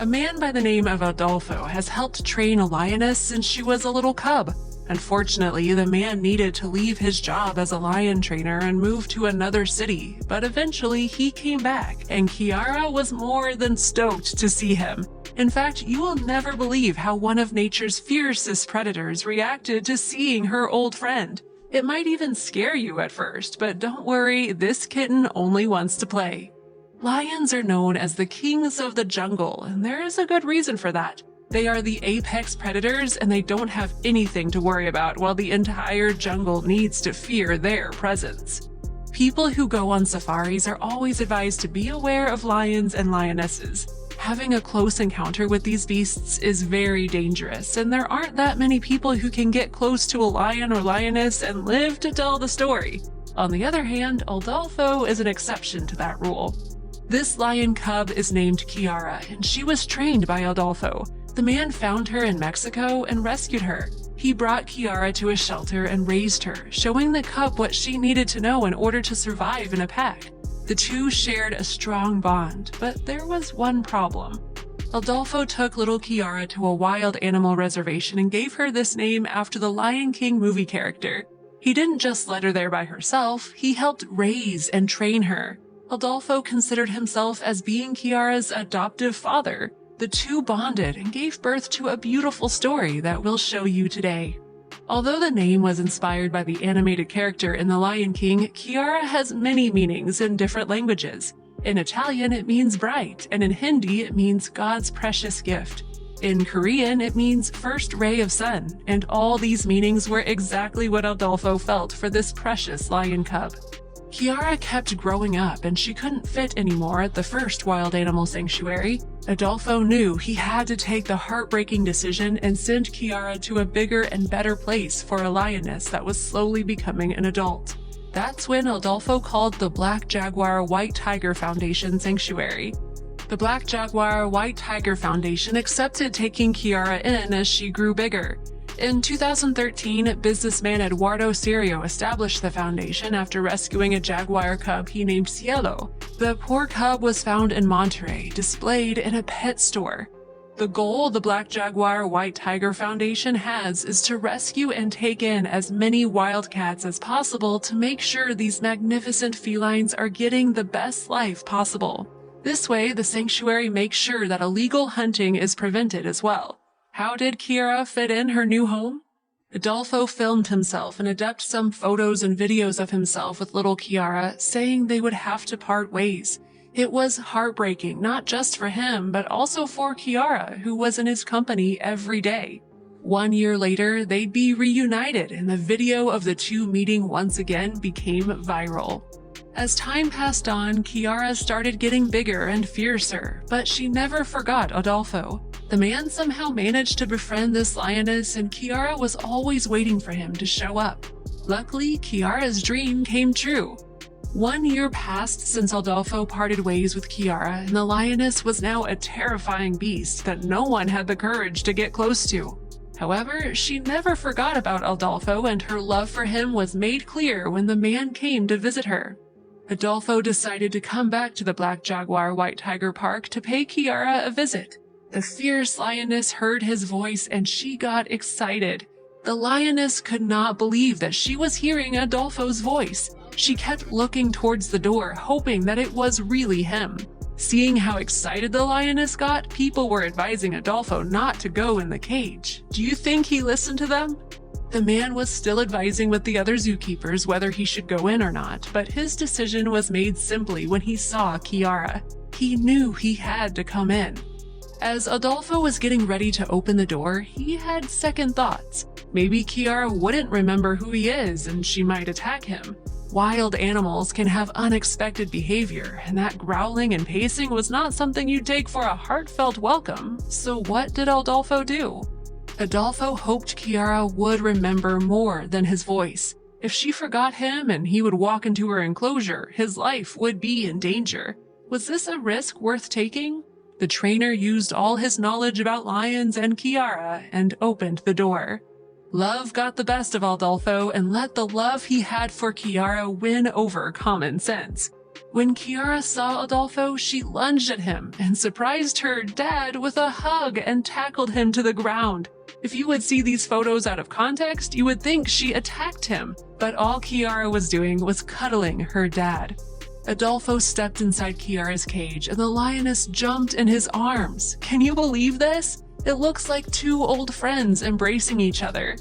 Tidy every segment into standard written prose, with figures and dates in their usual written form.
A man by the name of Adolfo has helped train a lioness since she was a little cub. Unfortunately, the man needed to leave his job as a lion trainer and move to another city, but eventually he came back, and Kiara was more than stoked to see him. In fact, you will never believe how one of nature's fiercest predators reacted to seeing her old friend. It might even scare you at first, but don't worry, this kitten only wants to play. Lions are known as the kings of the jungle, and there is a good reason for that. They are the apex predators, and they don't have anything to worry about while the entire jungle needs to fear their presence. People who go on safaris are always advised to be aware of lions and lionesses. Having a close encounter with these beasts is very dangerous, and there aren't that many people who can get close to a lion or lioness and live to tell the story. On the other hand, Adolfo is an exception to that rule. This lion cub is named Kiara, and she was trained by Adolfo. The man found her in Mexico and rescued her. He brought Kiara to a shelter and raised her, showing the cub what she needed to know in order to survive in a pack. The two shared a strong bond, but there was one problem. Adolfo took little Kiara to a wild animal reservation and gave her this name after the Lion King movie character. He didn't just let her there by herself, he helped raise and train her. Adolfo considered himself as being Kiara's adoptive father. The two bonded and gave birth to a beautiful story that we'll show you today. Although the name was inspired by the animated character in The Lion King, Kiara has many meanings in different languages. In Italian, it means bright, and in Hindi, it means God's precious gift. In Korean, it means first ray of sun, and all these meanings were exactly what Adolfo felt for this precious lion cub. Kiara kept growing up, and she couldn't fit anymore at the first wild animal sanctuary. Adolfo knew he had to take the heartbreaking decision and send Kiara to a bigger and better place for a lioness that was slowly becoming an adult. That's when Adolfo called the Black Jaguar White Tiger Foundation Sanctuary. The Black Jaguar White Tiger Foundation accepted taking Kiara in as she grew bigger. In 2013, businessman Eduardo Cirio established the foundation after rescuing a jaguar cub he named Cielo. The poor cub was found in Monterrey, displayed in a pet store. The goal the Black Jaguar White Tiger Foundation has is to rescue and take in as many wild cats as possible to make sure these magnificent felines are getting the best life possible. This way, the sanctuary makes sure that illegal hunting is prevented as well. How did Kiara fit in her new home? Adolfo filmed himself and adapted some photos and videos of himself with little Kiara, saying they would have to part ways. It was heartbreaking, not just for him, but also for Kiara, who was in his company every day. 1 year later, they'd be reunited, and the video of the two meeting once again became viral. As time passed on, Kiara started getting bigger and fiercer, but she never forgot Adolfo. The man somehow managed to befriend this lioness, and Kiara was always waiting for him to show up. Luckily, Kiara's dream came true. 1 year passed since Adolfo parted ways with Kiara, and the lioness was now a terrifying beast that no one had the courage to get close to. However, she never forgot about Adolfo, and her love for him was made clear when the man came to visit her. Adolfo decided to come back to the Black Jaguar White Tiger Park to pay Kiara a visit. The fierce lioness heard his voice, and she got excited. The lioness could not believe that she was hearing Adolfo's voice. She kept looking towards the door, hoping that it was really him. Seeing how excited the lioness got, people were advising Adolfo not to go in the cage. Do you think he listened to them? The man was still advising with the other zookeepers whether he should go in or not, but his decision was made simply when he saw Kiara. He knew he had to come in. As Adolfo was getting ready to open the door, he had second thoughts. Maybe Kiara wouldn't remember who he is and she might attack him. Wild animals can have unexpected behavior, and that growling and pacing was not something you'd take for a heartfelt welcome. So what did Adolfo do? Adolfo hoped Kiara would remember more than his voice. If she forgot him and he would walk into her enclosure, his life would be in danger. Was this a risk worth taking? The trainer used all his knowledge about lions and Kiara and opened the door. Love got the best of Adolfo and let the love he had for Kiara win over common sense. When Kiara saw Adolfo, she lunged at him and surprised her dad with a hug and tackled him to the ground. If you would see these photos out of context, you would think she attacked him, but all Kiara was doing was cuddling her dad. Adolfo stepped inside Kiara's cage and the lioness jumped in his arms. Can you believe this? It looks like two old friends embracing each other.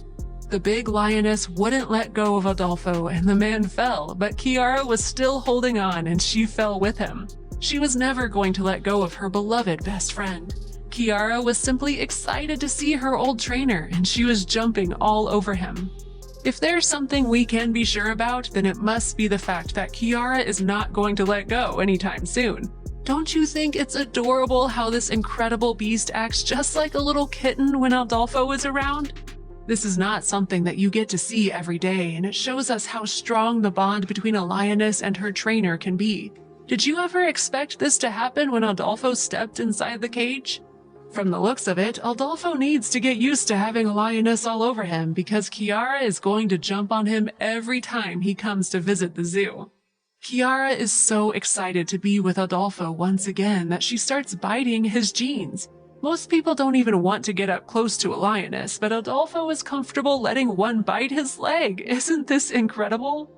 The big lioness wouldn't let go of Adolfo and the man fell, but Kiara was still holding on and she fell with him. She was never going to let go of her beloved best friend. Kiara was simply excited to see her old trainer and she was jumping all over him. If there's something we can be sure about, then it must be the fact that Kiara is not going to let go anytime soon. Don't you think it's adorable how this incredible beast acts just like a little kitten when Adolfo is around? This is not something that you get to see every day, and it shows us how strong the bond between a lioness and her trainer can be. Did you ever expect this to happen when Adolfo stepped inside the cage? From the looks of it, Adolfo needs to get used to having a lioness all over him because Kiara is going to jump on him every time he comes to visit the zoo. Kiara is so excited to be with Adolfo once again that she starts biting his jeans. Most people don't even want to get up close to a lioness, but Adolfo is comfortable letting one bite his leg. Isn't this incredible?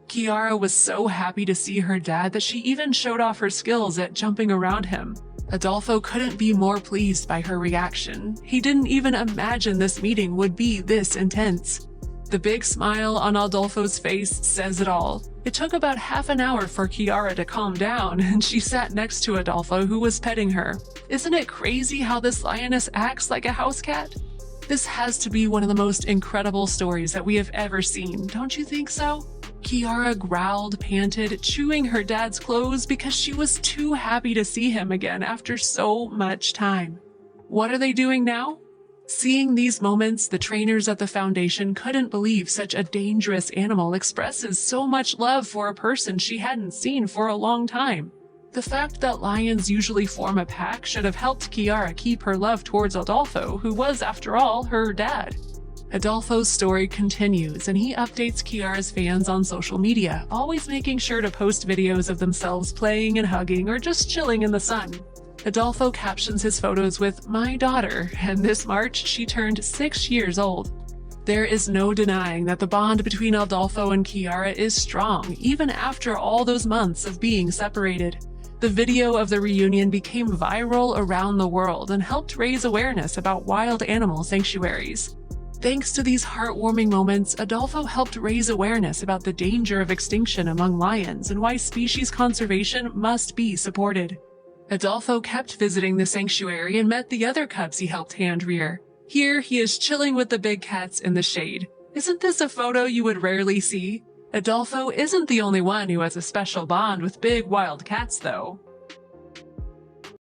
Kiara was so happy to see her dad that she even showed off her skills at jumping around him. Adolfo couldn't be more pleased by her reaction. He didn't even imagine this meeting would be this intense. The big smile on Adolfo's face says it all. It took about half an hour for Kiara to calm down, and she sat next to Adolfo, who was petting her. Isn't it crazy how this lioness acts like a house cat? This has to be one of the most incredible stories that we have ever seen, don't you think so? Kiara growled, panted, chewing her dad's clothes because she was too happy to see him again after so much time. What are they doing now? Seeing these moments, the trainers at the foundation couldn't believe such a dangerous animal expresses so much love for a person she hadn't seen for a long time. The fact that lions usually form a pack should have helped Kiara keep her love towards Adolfo, who was, after all, her dad. Adolfo's story continues, and he updates Kiara's fans on social media, always making sure to post videos of themselves playing and hugging or just chilling in the sun. Adolfo captions his photos with "My daughter," and this March she turned 6 years old. There is no denying that the bond between Adolfo and Kiara is strong, even after all those months of being separated. The video of the reunion became viral around the world and helped raise awareness about wild animal sanctuaries. Thanks to these heartwarming moments, Adolfo helped raise awareness about the danger of extinction among lions and why species conservation must be supported. Adolfo kept visiting the sanctuary and met the other cubs he helped hand-rear. Here, he is chilling with the big cats in the shade. Isn't this a photo you would rarely see? Adolfo isn't the only one who has a special bond with big wild cats, though.